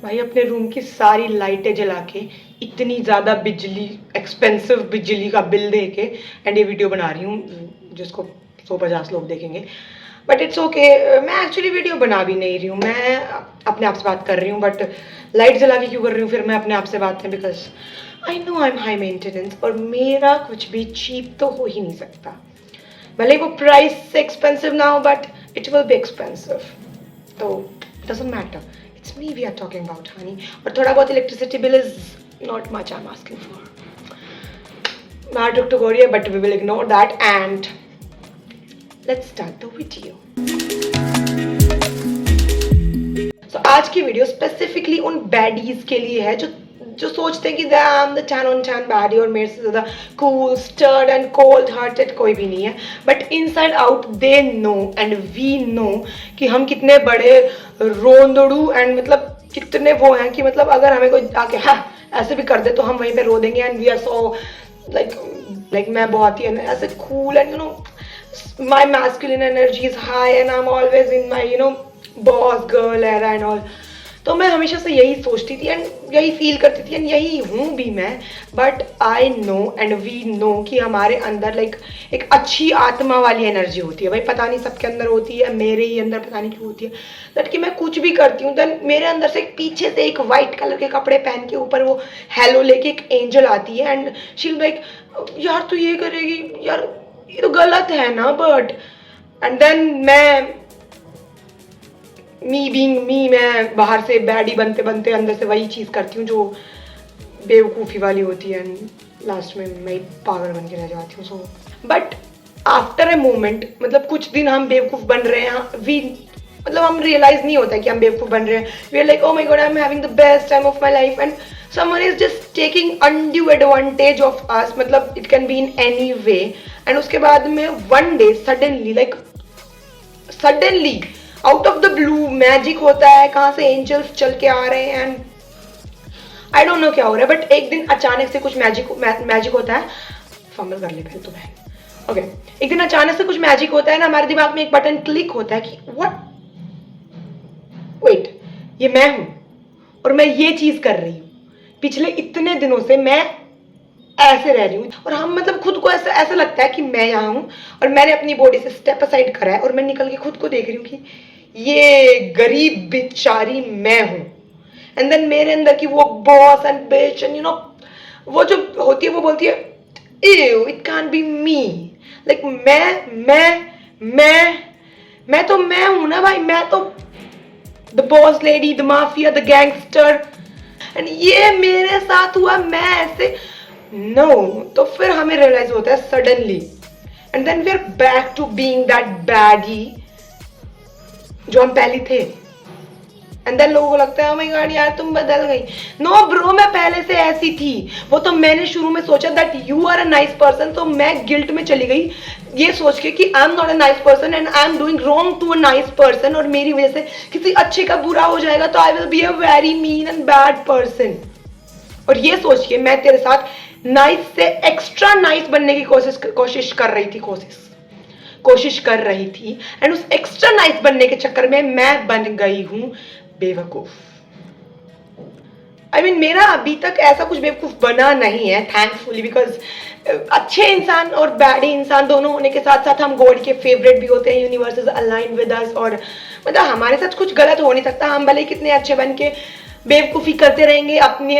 भाई अपने रूम की सारी लाइटें जला के इतनी ज़्यादा बिजली एक्सपेंसिव बिजली का बिल दे के एंड ये वीडियो बना रही हूँ जिसको 150 लोग देखेंगे। बट इट्स ओके, मैं एक्चुअली वीडियो बना भी नहीं रही हूँ, मैं अपने आप से बात कर रही हूँ। बट लाइट जला के क्यों कर रही हूँ फिर मैं अपने आप से बात है? Because I know I M high maintenance और मेरा कुछ भी चीप तो हो ही नहीं सकता। भले वो प्राइस से एक्सपेंसिव ना हो but it will be expensive, तो doesn't matter. It's me we are talking about, honey. और थोड़ा बहुत electricity bill is not much I'm asking for. I took to Korea, but we will ignore that and let's start the video. So आज की video specifically उन baddies के लिए है जो जो सोचते हैं कि I am the 10 on 10 baddie और मेरे से ज़्यादा कूल स्टर्ड एंड कोल्ड हार्टेड कोई भी नहीं है। But inside out they know and we know कि हम कितने बड़े रोंदड़ू एंड मतलब कितने वो हैं कि मतलब अगर हमें कोई आके हाँ ऐसे भी कर दे तो हम वहीं पे रो देंगे and we are so like मैं बहुत ही ऐसे cool and you know my masculine energy is high and I am always in my boss girl era and all. तो मैं हमेशा से यही सोचती थी एंड यही फील करती थी एंड यही हूँ भी मैं। But I know and we know कि हमारे अंदर एक अच्छी आत्मा वाली एनर्जी होती है। भाई पता नहीं सबके अंदर होती है, मेरे ही अंदर पता नहीं क्यों होती है। दैट कि मैं कुछ भी करती हूँ देन मेरे अंदर से पीछे से एक वाइट कलर के कपड़े पहन के ऊपर वो हेलो लेके एक एंजल आती है एंड शी विल लाइक यार तू ये करेगी यार, ये तो गलत है ना। बट एंड देन मैं बाहर से बैडी बनते बनते अंदर से वही चीज़ करती हूँ जो बेवकूफ़ी वाली होती है एंड लास्ट में मैं पागल बन के रह जाती हूँ। So but after a moment मतलब कुछ दिन हम बेवकूफ़ बन रहे हैं, मतलब हम रियलाइज नहीं होता है कि हम बेवकूफ़ बन रहे हैं। We are like oh my god I am having the best time of my life and someone is just taking undue advantage of us, मतलब it can be in any way. And उसके बाद में one day suddenly out of the blue magic होता है, कहाँ से angels चल के आ रहे हैं एंड आई डोंट नो क्या हो रहा है। बट एक दिन अचानक से कुछ मैजिक होता है। फंबल कर ले पहले तो बहन। ओके, एक दिन अचानक से कुछ मैजिक होता है ना, हमारे दिमाग में एक बटन क्लिक होता है कि व्हाट, वेट, ये मैं हूं और मैं ये चीज कर रही हूं। पिछले इतने दिनों से मैं ऐसे रह रही हूँ और हम मतलब खुद को ऐसा लगता है कि मैं यहाँ हूँ और मैंने अपनी बॉडी से स्टेप असाइड करा है और मैं निकल के खुद को देख रही हूँ कि ये गरीब बेचारी मैं हूँ। एंड देन मेरे अंदर की वो बॉस एंड बिच एंड वो जो होती है वो बोलती है ew it can't be me, like मैं तो मैं हूँ ना भाई, मैं तो the boss lady, the mafia, the gangster and ये मेरे साथ हुआ, मैं ऐसे नो। तो फिर हमें रियलाइज होता है suddenly and then we are back to being that baddie जो हम पहले थे। एंड देन लोगों को लगता है ओ माय गॉड यार तुम बदल गई। नो ब्रो, मैं पहले से ऐसी थी। वो तो मैंने शुरू में सोचा that you are a nice person, तो मैं गिल्ट में चली गई ये सोच के कि I am not a nice person and I am doing wrong to a nice person और मेरी वजह से किसी अच्छे का बुरा हो जाएगा तो I will be a very mean and bad person. और ये सोच के मैं तेरे साथ नाइस से एक्स्ट्रा नाइस बनने की कोशिश कर रही थी एंड उस एक्स्ट्रा नाइस बनने के चक्कर में मैं बन गई हूं बेवकूफ। I mean, मेरा अभी तक ऐसा कुछ बेवकूफ बना नहीं है थैंकफुली, बिकॉज अच्छे इंसान और बैडी इंसान दोनों होने के साथ साथ हम गॉड के फेवरेट भी होते हैं, universe is aligned with us और मतलब हमारे साथ कुछ गलत हो नहीं सकता। हम भले कितने अच्छे बन के बेवकूफ़ी करते रहेंगे, अपने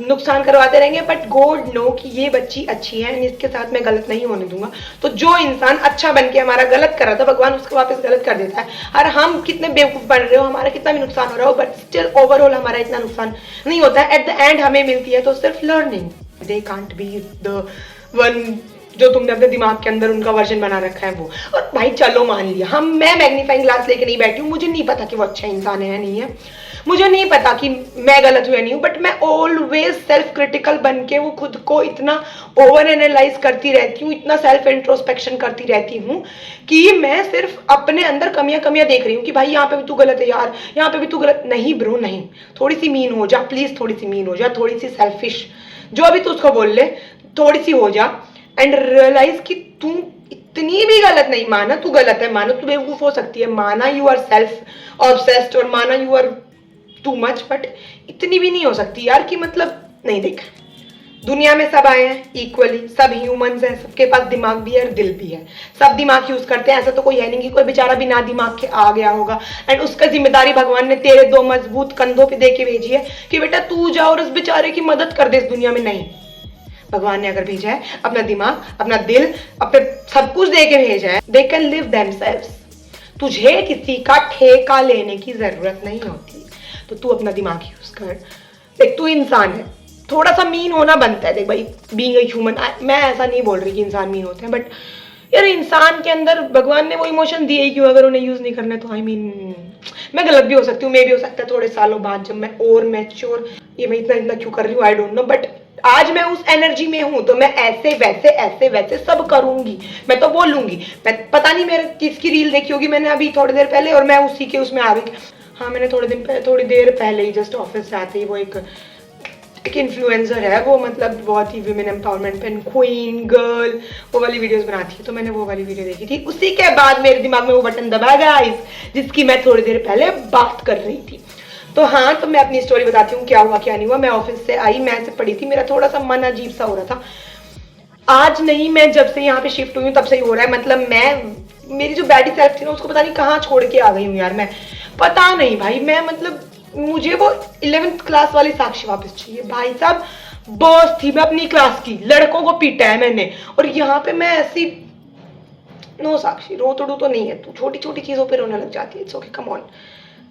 नुकसान करवाते रहेंगे, बट गॉड नो कि ये बच्ची अच्छी है एंड इसके साथ मैं गलत नहीं होने दूंगा। तो जो इंसान अच्छा बन के हमारा गलत कर रहा था भगवान उसको वापस गलत कर देता है। और हम कितने बेवकूफ़ बन रहे हो, हमारा कितना भी नुकसान हो रहा हो, बट स्टिल ओवरऑल हमारा इतना नुकसान नहीं होता है। एट द एंड हमें मिलती है तो सिर्फ learning. They can't be the one जो तुमने अपने दिमाग के अंदर उनका वर्जन बना रखा है वो। और भाई चलो मान लिया मैं मैग्नीफाइंग ग्लास लेके नहीं बैठी हूँ, मुझे नहीं पता कि वो अच्छा इंसान है या नहीं है, मुझे नहीं पता कि मैं गलत हूँ या नहीं हूँ, बट मैं ऑलवेज सेल्फ क्रिटिकल बन के वो खुद को इतना ओवर एनालाइज करती रहती हूँ, इतना सेल्फ इंट्रोस्पेक्शन करती रहती हूँ कि मैं सिर्फ अपने अंदर कमियां देख रही हूँ कि भाई यहाँ पे भी तू गलत है यार, यहाँ पे भी तू गलत। नहीं ब्रो नहीं, थोड़ी सी मीन हो जा प्लीज, थोड़ी सी मीन हो जा, थोड़ी सी सेल्फिश, जो भी तू उसको बोल ले थोड़ी सी हो जा एंड रियलाइज कि तू इतनी भी गलत नहीं। माना तू गलत है, माना तू बेवकूफ हो सकती है, माना यू आर सेल्फ ऑब्सेस्ड और माना you are too much, but इतनी भी नहीं हो सकती यार कि मतलब नहीं। देख, दुनिया में सब आए हैं इक्वली, सब ह्यूमंस हैं, सबके पास दिमाग भी है और दिल भी है, सब दिमाग यूज करते हैं। ऐसा तो कोई है नहीं कि कोई बेचारा बिना दिमाग के आ गया होगा एंड उसका जिम्मेदारी भगवान ने तेरे दो मजबूत कंधों पे दे के भेजी है कि बेटा तू जा और उस बेचारे की मदद कर दे इस दुनिया में। नहीं, भगवान ने अगर भेजा है अपना दिमाग, अपना दिल, अपने सब कुछ दे के भेजा है, दे कैन लिव देमसेल्व्स। तुझे किसी का ठेका लेने की जरूरत नहीं होती, तो तू अपना दिमाग यूज कर। देख, तू इंसान है, थोड़ा सा मीन होना बनता है। देख भाई, बीइंग अ ह्यूमन, मैं ऐसा नहीं बोल रही कि इंसान मीन होते हैं, बट यार इंसान के अंदर भगवान ने वो इमोशन दिए ही क्यों अगर उन्हें यूज नहीं करना है तो। आई मीन मैं गलत भी हो सकती हूँ, मे भी हो सकता है थोड़े सालों बाद जब मैं और मैच्योर, ये मैं इतना इतना क्यों कर रही हूँ आई डोंट नो, बट आज मैं उस एनर्जी में हूं तो मैं ऐसे वैसे सब करूंगी, मैं तो बोलूंगी। मैं पता नहीं मेरे किसकी रील देखी होगी मैंने अभी थोड़ी देर पहले और मैं उसी के उसमें आ गई। हाँ, मैंने थोड़ी देर पहले ही जस्ट ऑफिस से आते ही वो एक इन्फ्लुएंसर है, वो मतलब बहुत ही women empowerment pen queen girl वो वाली वीडियोस बनाती है, तो मैंने वो वाली वीडियो देखी थी। उसी के बाद मेरे दिमाग में वो बटन दबा गाइस जिसकी मैं थोड़ी देर पहले बात कर रही थी। तो हाँ, तो मैं अपनी स्टोरी बताती हूँ क्या हुआ क्या नहीं हुआ। मैं ऑफिस से आई, मैं ऐसे पड़ी थी, मेरा थोड़ा सा मन अजीब सा हो रहा था। आज नहीं, मैं जब से यहाँ पे शिफ्ट हुई हूँ तब से ही हो रहा है। मतलब मैं, मेरी जो बैडी सेल्फ थी ना उसको पता नहीं कहाँ छोड़ के आ गई हूँ यार मैं, पता नहीं भाई। मैं मतलब मुझे वो 11th क्लास वाली साक्षी वापस चाहिए भाई साहब। बॉस थी मैं अपनी क्लास की, लड़कों को पीटा है मैंने, और यहाँ पे मैं ऐसी नो साक्षी, रो तो नहीं है तू, छोटी छोटी चीजों पे रोने लग जाती है। It's okay, come on,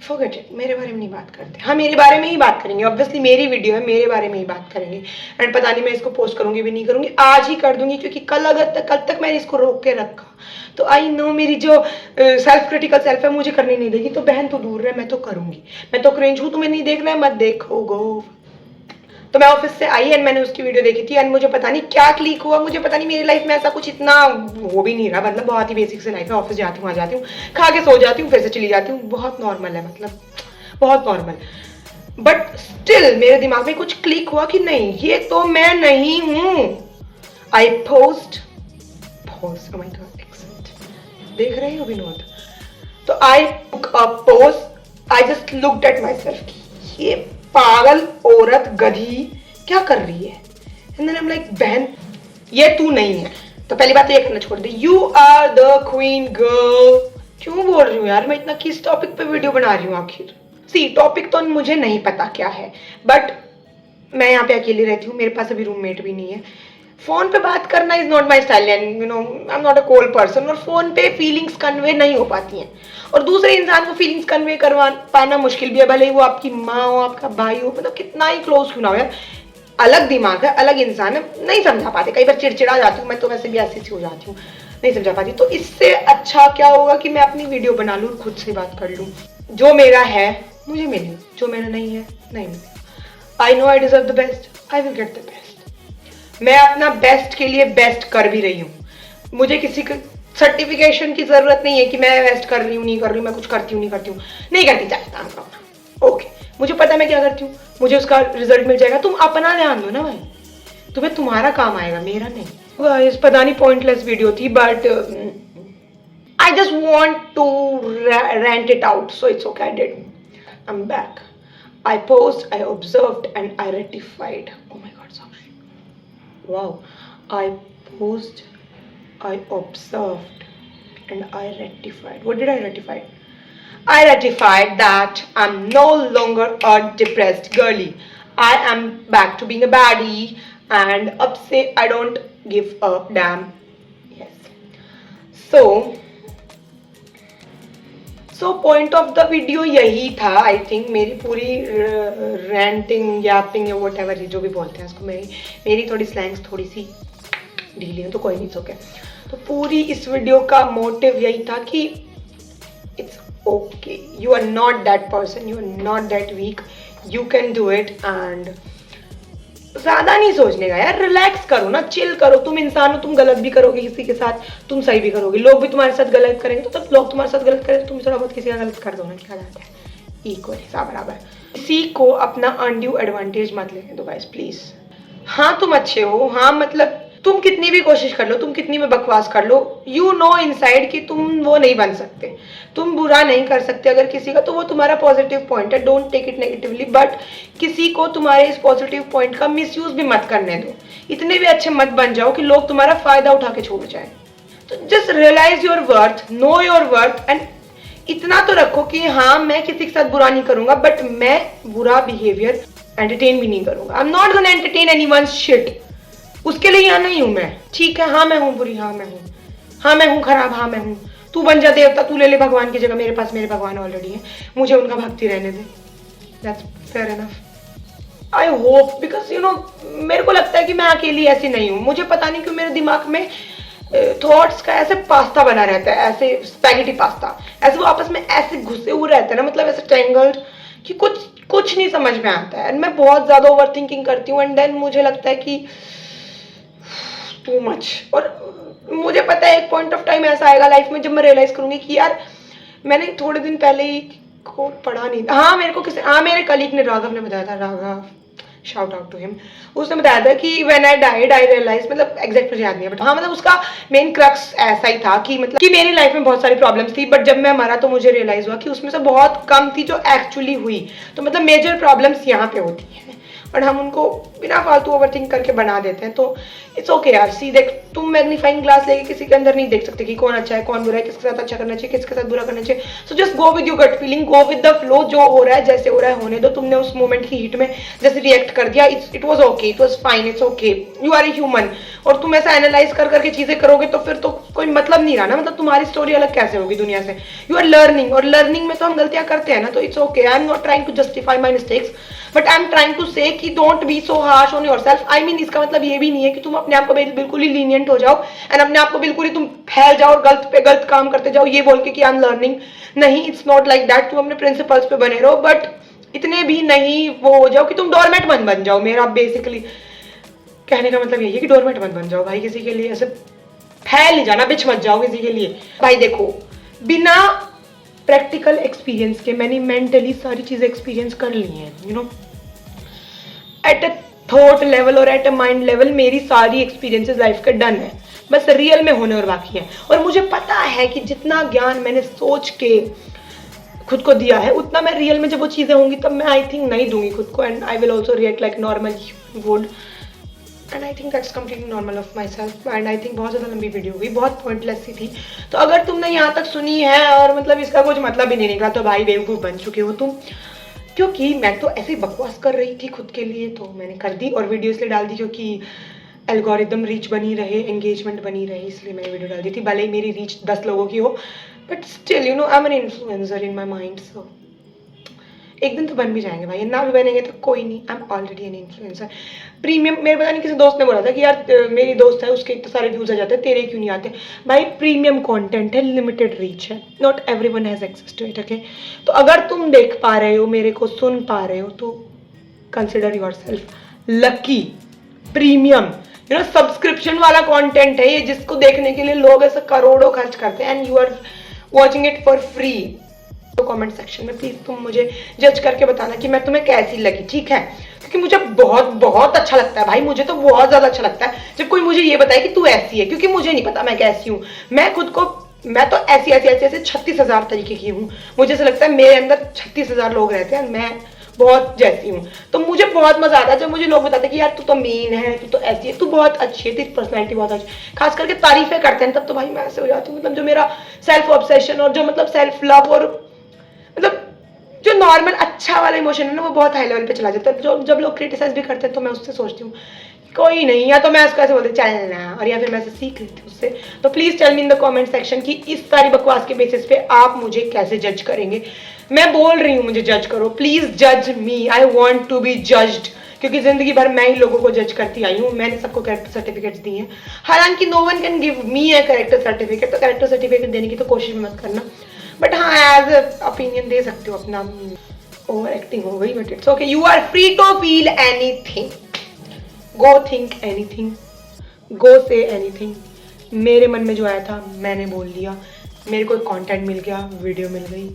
forget it, मेरे बारे में नहीं बात करते। हाँ, मेरे बारे में ही बात करेंगे, ऑब्वियसली मेरी वीडियो है, मेरे बारे में ही बात करेंगे। एंड पता नहीं मैं इसको पोस्ट करूंगी भी नहीं करूंगी, आज ही कर दूंगी, क्योंकि कल तक मैंने इसको रोक के रखा तो आई नो मेरी जो सेल्फ क्रिटिकल सेल्फ है मुझे करने नहीं देगी। तो बहन तो दूर रहे, मैं तो करूंगी, मैं तो क्रिंज हूँ, तुम्हें नहीं देखना है मत देखो गो। तो मैं ऑफिस से आई एंड मैंने उसकी वीडियो देखी थी एंड मुझे पता नहीं क्या क्लिक हुआ, मुझे पता नहीं, मेरी लाइफ में ऐसा कुछ इतना वो भी नहीं रहा। मतलब बहुत ही बेसिक से लाइफ है, ऑफिस जाती हूँ, आ जाती हूँ, खा के सो जाती हूँ, फिर से चली जाती हूँ, बहुत नॉर्मल है, मतलब बहुत नॉर्मल। बट स्टिल मेरे दिमाग में कुछ क्लिक हुआ कि नहीं, ये तो मैं नहीं हूं। I post oh my God, excellent. देख रहे हो विनोद? तो आई took a pose, I just looked at myself, ये पागल औरत गधी क्या कर रही है। And then I'm like, बहन ये तू नहीं है। तो पहली बात तो ये करना छोड़ दे, you are the queen girl. क्यों बोल रही हूँ यार मैं इतना, किस टॉपिक पे वीडियो बना रही हूँ आखिर। सी, टॉपिक तो मुझे नहीं पता क्या है, बट मैं यहाँ पे अकेली रहती हूँ, मेरे पास अभी रूममेट भी नहीं है। फोन पे बात करना is not my style and you know I am not a cold person, और फोन पे फीलिंग्स कन्वे नहीं हो पाती हैं, और दूसरे इंसान को फीलिंग्स कन्वे करवा पाना मुश्किल भी है, भले ही वो आपकी माँ हो, आपका भाई हो, मतलब कितना ही क्लोज क्यों ना हो यार। अलग दिमाग है, अलग इंसान है, नहीं समझा पाते, कई बार चिड़चिड़ा जाती हूँ मैं, तो वैसे भी ऐसी सी हो जाती हूँ, नहीं समझा पाती। तो इससे अच्छा क्या होगा कि मैं अपनी वीडियो बना लूँ, खुद से बात कर लूँ। जो मेरा है मुझे मिले, जो मेरा नहीं है नहीं मिले। I know I deserve the best, I will get the best. मैं अपना बेस्ट के लिए बेस्ट कर भी रही हूँ, मुझे किसी सर्टिफिकेशन की जरूरत नहीं है कि मैं बेस्ट कर रही हूँ नहीं कर रही हूँ, मैं कुछ करती हूँ नहीं करती हूँ, नहीं करती, चाहता हूँ ओके, मुझे पता है मैं क्या करती हूँ, मुझे उसका रिजल्ट मिल जाएगा। तुम अपना ध्यान दो ना भाई, तुम्हें तुम्हारा काम आएगा, मेरा नहीं। गाइस पता नहीं पॉइंटलेस वीडियो थी, but I just want to rant it out, so it's okay. I did. I'm back. I paused, I observed, and I rectified. Oh my God, sorry. Wow. I paused, I observed, and I rectified. What did I rectify? I rectified that I'm no longer a depressed girly. I am back to being a baddie, and up say I don't give a damn. Yes. So point of the video यही था। I think मेरी पूरी renting Yaping या what ever जो भी बोलते हैं उसको, मेरी थोड़ी स्लैंग्स थोड़ी सी ढीली है तो कोई नहीं, ओके। तो पूरी इस वीडियो का मोटिव यही था कि it's okay, you are not that person, you are not that weak, you can do it. And ज्यादा नहीं सोचने का यार, रिलैक्स करो ना, चिल करो। तुम इंसान हो, तुम गलत भी करोगे किसी के साथ, तुम सही भी करोगे, लोग भी तुम्हारे साथ गलत करेंगे, तो तब लोग तुम्हारे साथ गलत करेंगे तो तुम थोड़ा बहुत किसी का गलत कर दो ना, क्या जाता है, इक्वल हिसाब बराबर। किसी को अपना अनड्यू एडवांटेज मत लेने दो गाइस प्लीज। हाँ तुम अच्छे हो, हाँ मतलब तुम कितनी भी कोशिश कर लो, तुम कितनी भी बकवास कर लो, यू नो इनसाइड कि तुम वो नहीं बन सकते, तुम बुरा नहीं कर सकते अगर किसी का, तो वो तुम्हारा पॉजिटिव पॉइंट है, don't take it negatively, but किसी को तुम्हारे इस पॉजिटिव पॉइंट का मिसयूज भी मत करने दो, इतने भी अच्छे मत बन जाओ कि लोग तुम्हारा फायदा उठा के छोड़ जाए। तो just realise your worth, know your worth, and इतना तो रखो कि हाँ मैं किसी के साथ बुरा नहीं करूंगा, बट मैं बुरा बिहेवियर एंटरटेन भी नहीं करूंगा। आई am not gonna entertain anyone's shit, उसके लिए यहाँ नहीं हूं मैं, ठीक है, हाँ मैं हूँ बुरी, हाँ मैं हूँ, हाँ मैं हूँ खराब, हाँ मैं हूँ, तू बन जा देवता, तू ले ले भगवान की जगह, मेरे पास मेरे भगवान ऑलरेडी है, मुझे उनका भक्ति रहने दे, that's fair enough. I hope, because you know मेरे को लगता है कि मैं अकेली ऐसी नहीं हूँ, मुझे पता नहीं क्यों मेरे दिमाग में थॉट्स का ऐसे पास्ता बना रहता है, ऐसे स्पैगेटी पास्ता, ऐसे वो आपस में ऐसे घुसे हुए रहते हैं ना, मतलब ऐसे टेंगल्ड कि कुछ नहीं समझ में आता है, एंड मैं बहुत ज्यादा ओवर थिंकिंग करती हूँ, एंड देन मुझे लगता है कि टू मच। और मुझे पता है एक पॉइंट ऑफ टाइम ऐसा आएगा लाइफ में जब मैं रियलाइज करूंगी कि यार मैंने थोड़े दिन पहले ही कोट पढ़ा नहीं था, हाँ मेरे को किसी, हाँ मेरे कलीग ने, राघव ने बताया था, Raghav shout out to him, उसने बताया था कि when I died I realise, मतलब एग्जैक्ट मुझे याद नहीं है, बट हाँ मतलब उसका मेन क्रक्स ऐसा ही था कि मतलब कि मेरी लाइफ में बहुत सारी प्रॉब्लम्स थी, बट जब मैं मरा तो मुझे रियलाइज हुआ कि उसमें से बहुत कम थी जो एक्चुअली हुई। तो मतलब मेजर प्रॉब्लम्स यहाँ पे होती हैं और हम उनको बिना फालतू ओवरथिंक करके बना देते हैं। तो इट्स ओके यार, सी देख, तुम मैग्नीफाइंग ग्लास लेके किसी के अंदर नहीं देख सकते कि कौन अच्छा है कौन बुरा है, किसके साथ अच्छा करना चाहिए किसके साथ बुरा करना चाहिए। So just go with your gut feeling, go with the flow, जो हो रहा है जैसे हो रहा है होने दो। तुमने उस मोमेंट की हीट में जैसे रिएक्ट कर दिया, it was okay, it was fine, it's okay, you are a human. और तुम ऐसा एनालाइज कर करके चीजें करोगे तो फिर तो कोई मतलब नहीं रहा ना, मतलब तुम्हारी स्टोरी अलग कैसे होगी दुनिया से। यू आर लर्निंग, और लर्निंग में तो हम गलतियां करते हैं ना, तो it's okay. I am not trying to justify my mistakes, but I am trying to say कि don't be so harsh on yourself. I mean इसका मतलब ये भी नहीं है कि तुम अपने आप को बिल्कुल ही लीनियंट हो जाओ एंड अपने आप को बिल्कुल ही तुम फैल जाओ और गलत पे गलत काम करते जाओ ये बोल के कि आई एम लर्निंग। नहीं, इट्स नॉट लाइक दैट। तुम अपने प्रिंसिपल्स पे बने रहो, बट इतने भी नहीं वो हो जाओ कि तुम डोरमेट मत बन जाओ। मेरा बेसिकली कहने का मतलब यही है कि डोरमेट मत बन जाओ भाई, किसी के लिए ऐसे फैल नहीं जाना, बिछ मत जाओ किसी के लिए। भाई देखो, बिना प्रैक्टिकल एक्सपीरियंस के मैंने मेंटली सारी चीजें एक्सपीरियंस कर ली हैं, you know, at a thought level और एट अ माइंड लेवल मेरी सारी एक्सपीरियंसेस लाइफ के डन है, बस रियल में होने और बाकी है। और मुझे पता है कि जितना ज्ञान मैंने सोच के खुद को दिया है उतना मैं रियल में जब वो चीजें होंगी तब मैं आई थिंक नहीं दूंगी खुद को, and I will also react like normal would, and I think that's completely normal of my self. And I think बहुत ज़्यादा लंबी वीडियो हुई, बहुत पॉइंटलेस सी थी, तो अगर तुमने यहाँ तक सुनी है और मतलब इसका कुछ मतलब ही नहीं निकला तो भाई बेवकूफ़ बन चुके हो तुम, क्योंकि मैं तो ऐसे बकवास कर रही थी खुद के लिए तो मैंने कर दी, और वीडियो इसलिए डाल दी क्योंकि एल्गोरिदम रीच बनी रहे, एंगेजमेंट बनी रहे, इसलिए मैंने वीडियो डाल दी थी। भले ही मेरी रीच 10 लोगों की हो, but still you know I am an influencer in my mind, so एक दिन तो बन भी जाएंगे भाई, ना भी बनेंगे तो कोई नहीं, I am already an influencer. Premium, मेरे पता नहीं किसी दोस्त ने बोला था कि यार मेरी दोस्त है उसके इतने सारे व्यूज आ जाते हैं, तेरे क्यों नहीं आते। भाई प्रीमियम कंटेंट है, लिमिटेड रीच है, not everyone has access to it, okay. तो अगर तुम देख पा रहे हो, मेरे को सुन पा रहे हो, तो consider yourself lucky. Premium you know subscription वाला कंटेंट है ये, जिसको देखने के लिए लोग ऐसे करोड़ों खर्च करते हैं, and you are watching it for free. तो कमेंट सेक्शन में प्लीज तुम मुझे जज करके बताना कि मैं तुम्हें कैसी लगी, ठीक है, क्योंकि मुझे बहुत बहुत अच्छा लगता है भाई, मुझे तो बहुत ज्यादा अच्छा लगता है जब कोई मुझे ये बताए कि तू ऐसी है, क्योंकि मुझे नहीं पता मैं कैसी हूँ। मैं खुद को, मैं तो ऐसी ऐसी ऐसे ऐसे 36,000 तरीके की हूँ, मुझे ऐसा लगता है मेरे अंदर 36,000 लोग रहते हैं, मैं बहुत जैसी हूँ। तो मुझे बहुत मजा आता है जब मुझे लोग बताते हैं कि यार तू तो मीन है, तू तो ऐसी है, तू बहुत अच्छी है, तेरी पर्सनैलिटी बहुत अच्छी है, खास करके तारीफें करते हैं, तब तो भाई मैं ऐसे हो जाती हूँ। मतलब जो मेरा सेल्फ ऑब्सेशन और जो मतलब सेल्फ लव और मतलब जो नॉर्मल अच्छा वाला इमोशन है ना, वो बहुत हाई लेवल पे चला जाता है। जो जब लोग क्रिटिसाइज भी करते हैं तो मैं उससे सोचती हूँ कोई नहीं, या तो मैं उसको ऐसे बोलती चलना, और या फिर मैं ऐसे सीख लेती हूँ उससे। तो please tell me in the comment section कि इस सारी बकवास के बेसिस पे आप मुझे कैसे जज करेंगे। मैं बोल रही हूँ मुझे जज करो, प्लीज जज me, I want to be judged, क्योंकि जिंदगी भर मैं ही लोगों को जज करती आई हूँ, मैंने सबको कैरेक्टर सर्टिफिकेट्स दिए हैं। हालांकि no one can give me a character certificate, तो कैरेक्टर सर्टिफिकेट देने की तो कोशिश भी मत करना, बट हाँ एज ओपिनियन दे सकते हो अपना। ओवर एक्टिंग हो गई, but it's okay, you are free to feel anything, go think anything, go say anything. मेरे मन में जो आया था मैंने बोल दिया, मेरे को कंटेंट मिल गया, वीडियो मिल गई,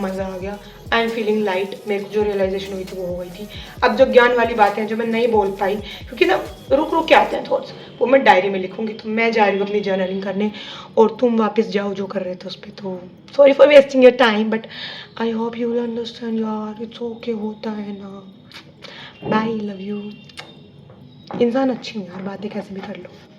मज़ा आ गया। I am feeling light. मेरे को जो रियलाइजेशन हुई थी वो हो गई थी। अब जो ज्ञान वाली बातें हैं जो मैं नहीं बोल पाई, क्योंकि ना रुक रुक के आते हैं थॉट्स, वो मैं डायरी में लिखूंगी। तो मैं जा रही हूँ अपनी जर्नलिंग करने और तुम वापस जाओ जो कर रहे थे उस पर। तो sorry for wasting your time, but I hope you will understand यार, इट्स ओके, होता है ना। Bye, love you. इंसान अच्छी हूँ यार, बातें कैसे भी कर लो।